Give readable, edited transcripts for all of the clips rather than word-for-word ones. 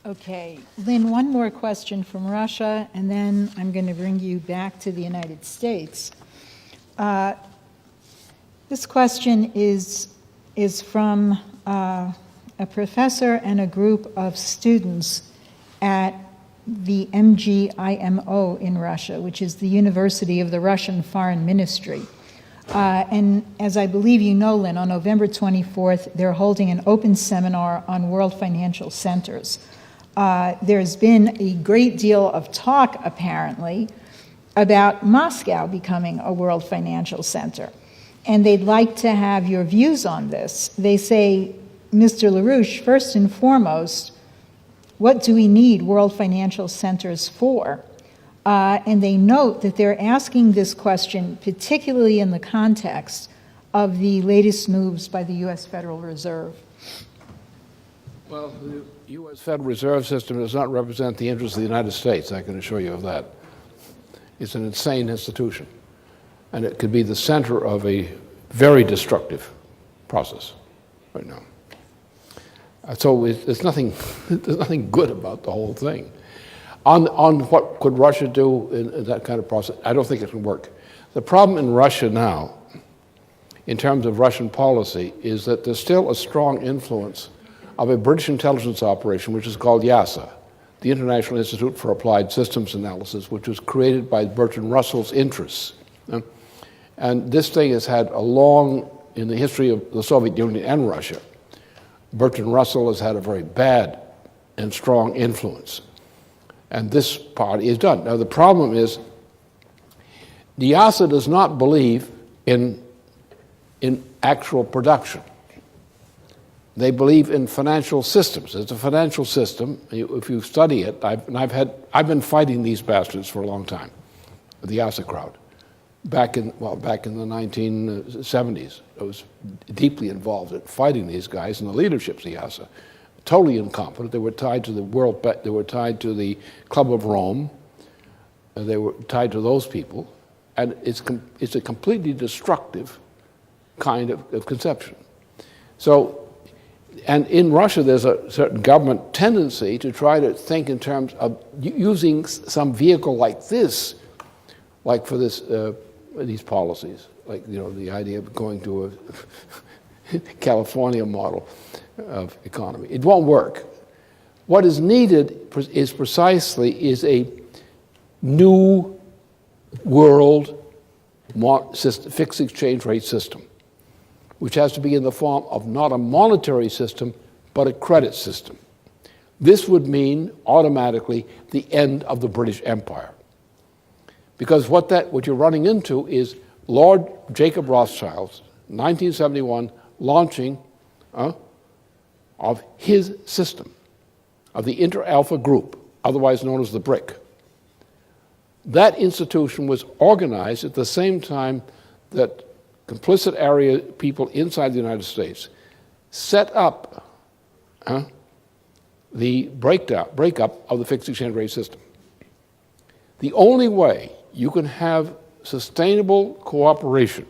Okay, Lynn, one more question from Russia, and then I'm going to bring you back to the United States. This question is from a professor and a group of students at the MGIMO in Russia, which is the University of the Russian Foreign Ministry. And as I believe you know, Lynn, on November 24th, they're holding an open seminar on world financial centers. There's been a great deal of talk, apparently, about Moscow becoming a world financial center. And they'd like to have your views on this. They say, Mr. LaRouche, first and foremost, what do we need world financial centers for? And they note that they're asking this question particularly in the context of the latest moves by the U.S. Federal Reserve. Well, the U.S. Federal Reserve System does not represent the interests of the United States, I can assure you of that. It's an insane institution, and it could be the center of a very destructive process right now. So there's nothing good about the whole thing. On what could Russia do in that kind of process, I don't think it can work. The problem in Russia now, in terms of Russian policy, is that there's still a strong influence of a British intelligence operation, which is called YASA, the International Institute for Applied Systems Analysis, which was created by Bertrand Russell's interests. And this thing has had a long, in the history of the Soviet Union and Russia, Bertrand Russell has had a very bad and strong influence. And this party is done. Now, the problem is, the YASA does not believe in actual production. They believe in financial systems. It's a financial system. If you study it, I've been fighting these bastards for a long time, the YASA crowd. Back in the 1970s, I was deeply involved in fighting these guys and the leaderships of YASA. Totally incompetent. They were tied to the they were tied to the Club of Rome. They were tied to those people, and it's a completely destructive kind of conception. So, and in Russia, there's a certain government tendency to try to think in terms of using some vehicle like this, like for this these policies, like the idea of going to a California model of economy. It won't work. What is needed is precisely a new world fixed exchange rate system, which has to be in the form of not a monetary system, but a credit system. This would mean automatically the end of the British Empire. Because what you're running into is Lord Jacob Rothschild's 1971 launching of his system, of the Inter-Alpha Group, otherwise known as the BRIC. That institution was organized at the same time that complicit area people inside the United States set up the breakup of the fixed exchange rate system. The only way you can have sustainable cooperation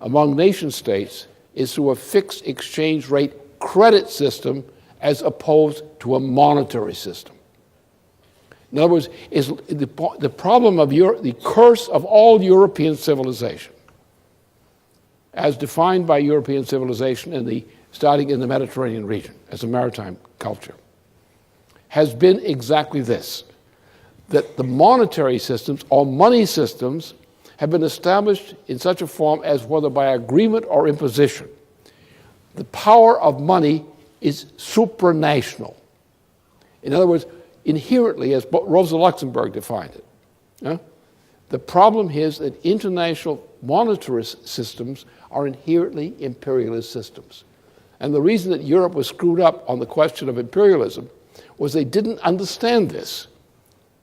among nation states is through a fixed exchange rate credit system as opposed to a monetary system. In other words, is the problem of the curse of all European civilization, as defined by European civilization starting in the Mediterranean region as a maritime culture, has been exactly this, that the monetary systems or money systems have been established in such a form as, whether by agreement or imposition, the power of money is supranational. In other words, inherently, as Rosa Luxemburg defined it, the problem is that international monetary systems are inherently imperialist systems. And the reason that Europe was screwed up on the question of imperialism was they didn't understand this.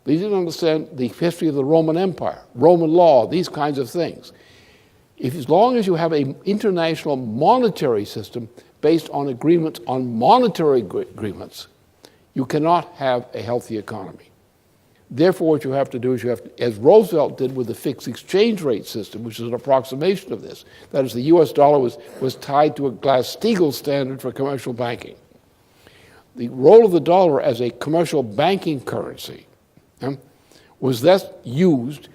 They didn't understand the history of the Roman Empire, Roman law, these kinds of things. As long as you have an international monetary system based on agreements on monetary agreements, you cannot have a healthy economy. Therefore, what you have to do is as Roosevelt did with the fixed exchange rate system, which is an approximation of this, that is, the US dollar was tied to a Glass-Steagall standard for commercial banking. the role of the dollar as a commercial banking currency was thus used,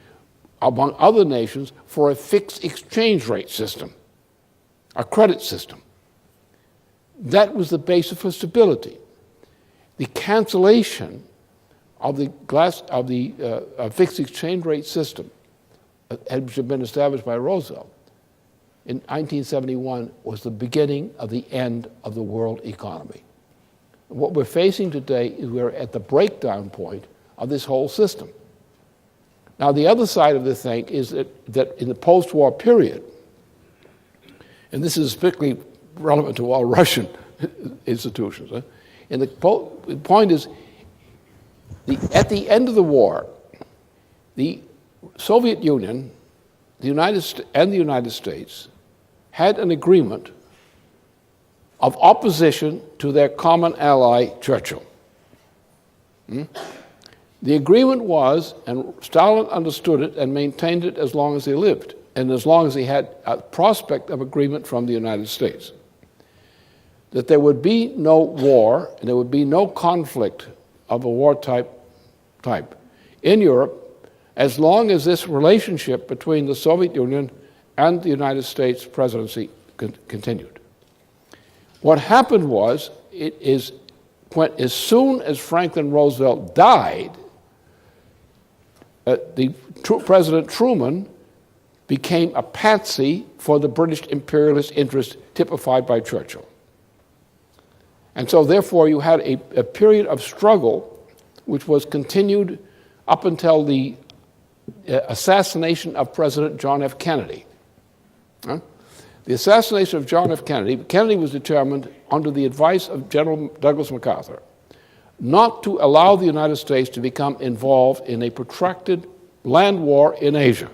among other nations, for a fixed exchange rate system, a credit system. That was the basis for stability. The cancellation of the fixed exchange rate system had been established by Roosevelt in 1971 was the beginning of the end of the world economy. What we're facing today is we're at the breakdown point of this whole system. Now, the other side of the thing is that in the post-war period, and this is particularly relevant to all Russian institutions, and the point is, at the end of the war, the Soviet Union, the United States had an agreement of opposition to their common ally, Churchill. The agreement was, and Stalin understood it and maintained it as long as he lived, and as long as he had a prospect of agreement from the United States, that there would be no war, and there would be no conflict of a war type in Europe, as long as this relationship between the Soviet Union and the United States presidency continued. What happened was, as soon as Franklin Roosevelt died, President Truman became a patsy for the British imperialist interest typified by Churchill. And so therefore you had a period of struggle which was continued up until the assassination of President John F. Kennedy. The assassination of John F. Kennedy was determined under the advice of General Douglas MacArthur not to allow the United States to become involved in a protracted land war in Asia.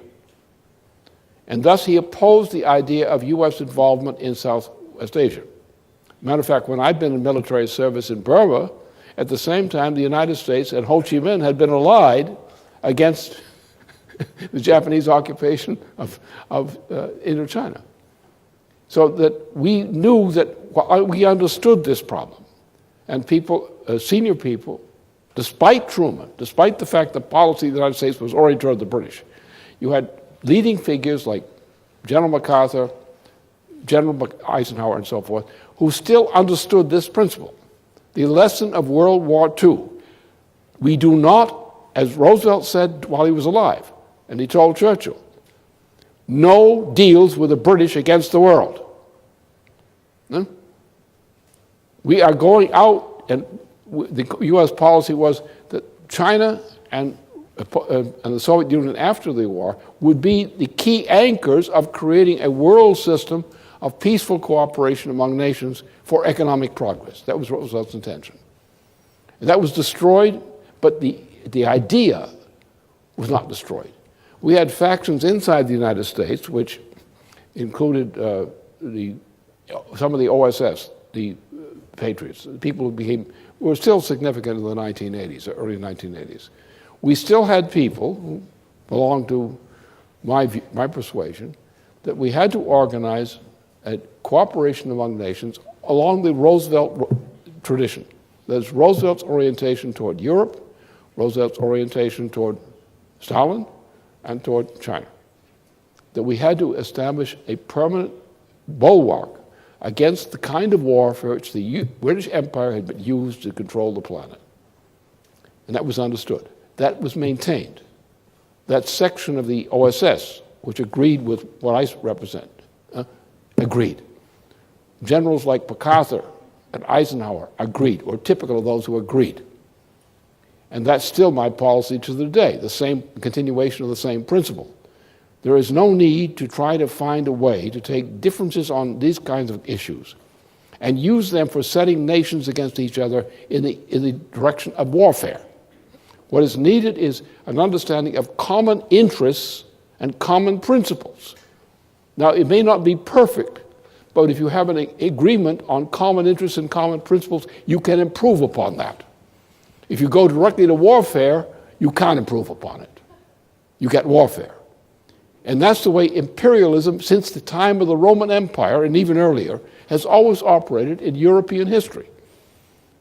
And thus he opposed the idea of U.S. involvement in Southwest Asia. Matter of fact, when I'd been in military service in Burma, at the same time the United States and Ho Chi Minh had been allied against the Japanese occupation of Indochina. So that we knew that we understood this problem. And people, senior people, despite Truman, despite the fact that policy of the United States was oriented toward the British, you had leading figures like General MacArthur, General Eisenhower, and so forth, who still understood this principle. The lesson of World War II. We do not, as Roosevelt said while he was alive, and he told Churchill, no deals with the British against the world. We are going out, and the U.S. policy was that China and the Soviet Union after the war would be the key anchors of creating a world system of peaceful cooperation among nations for economic progress. That was Roosevelt's intention. And that was destroyed, but the idea was not destroyed. We had factions inside the United States, which included some of the OSS, the Patriots, the people who were still significant in the 1980s, early 1980s. We still had people who belonged to my persuasion that we had to organize a cooperation among nations along the Roosevelt tradition. There's Roosevelt's orientation toward Europe, Roosevelt's orientation toward Stalin, and toward China. That we had to establish a permanent bulwark against the kind of war for which the British Empire had been used to control the planet. And that was understood. That was maintained. That section of the OSS, which agreed with what I represent, agreed. Generals like MacArthur and Eisenhower agreed, or typical of those who agreed. And that's still my policy to the day, the same continuation of the same principle. There is no need to try to find a way to take differences on these kinds of issues and use them for setting nations against each other in the direction of warfare. What is needed is an understanding of common interests and common principles. Now, it may not be perfect, but if you have an agreement on common interests and common principles, you can improve upon that. If you go directly to warfare, you can't improve upon it. You get warfare. And that's the way imperialism, since the time of the Roman Empire and even earlier, has always operated in European history.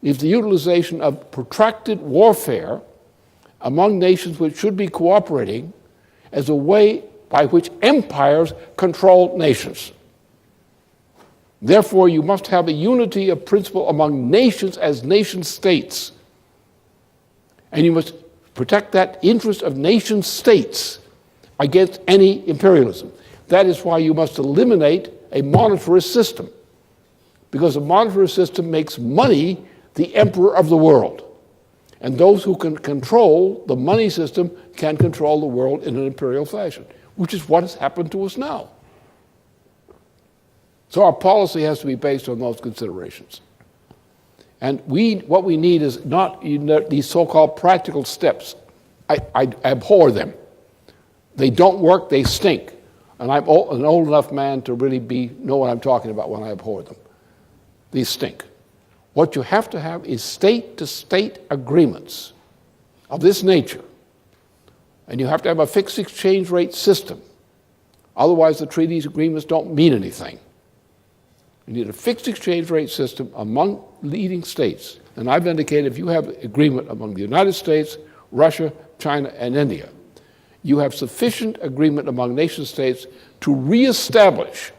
leaves the utilization of protracted warfare among nations which should be cooperating as a way by which empires control nations. Therefore, you must have a unity of principle among nations as nation states. And you must protect that interest of nation states against any imperialism. That is why you must eliminate a monetarist system, because a monetarist system makes money the emperor of the world. And those who can control the money system can control the world in an imperial fashion, which is what has happened to us now. So our policy has to be based on those considerations. And what we need is not these so-called practical steps. I abhor them. They don't work, they stink. And I'm an old enough man to really know what I'm talking about when I abhor them. These stink. What you have to have is state-to-state agreements of this nature. And you have to have a fixed exchange rate system. Otherwise, the treaties agreements don't mean anything. You need a fixed exchange rate system among leading states. And I've indicated if you have agreement among the United States, Russia, China, and India, you have sufficient agreement among nation states to reestablish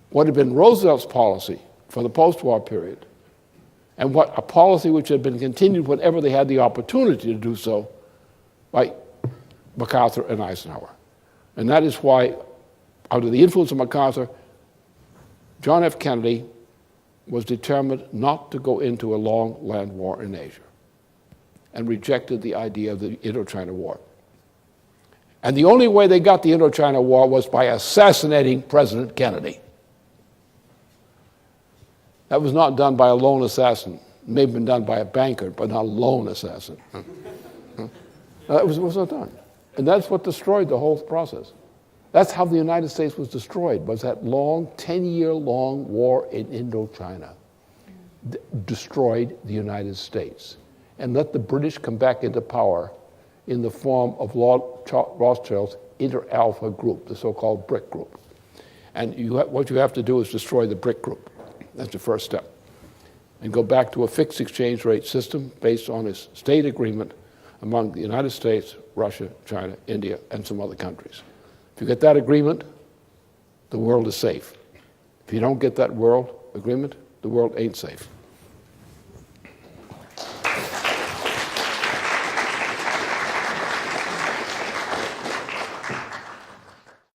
what had been Roosevelt's policy for the post-war period, and what a policy which had been continued whenever they had the opportunity to do so by MacArthur and Eisenhower. And that is why, under the influence of MacArthur, John F. Kennedy was determined not to go into a long land war in Asia and rejected the idea of the Indochina War. And the only way they got the Indochina War was by assassinating President Kennedy. That was not done by a lone assassin. It may have been done by a banker, but not a lone assassin. That was not done. And that's what destroyed the whole process. That's how the United States was destroyed, was that long, 10-year-long war in Indochina. Destroyed the United States and let the British come back into power in the form of Rothschild's Inter Alpha group, the so-called BRIC group. And what you have to do is destroy the BRIC group. That's the first step. And go back to a fixed exchange rate system based on a state agreement among the United States, Russia, China, India, and some other countries. If you get that agreement, the world is safe. If you don't get that world agreement, the world ain't safe.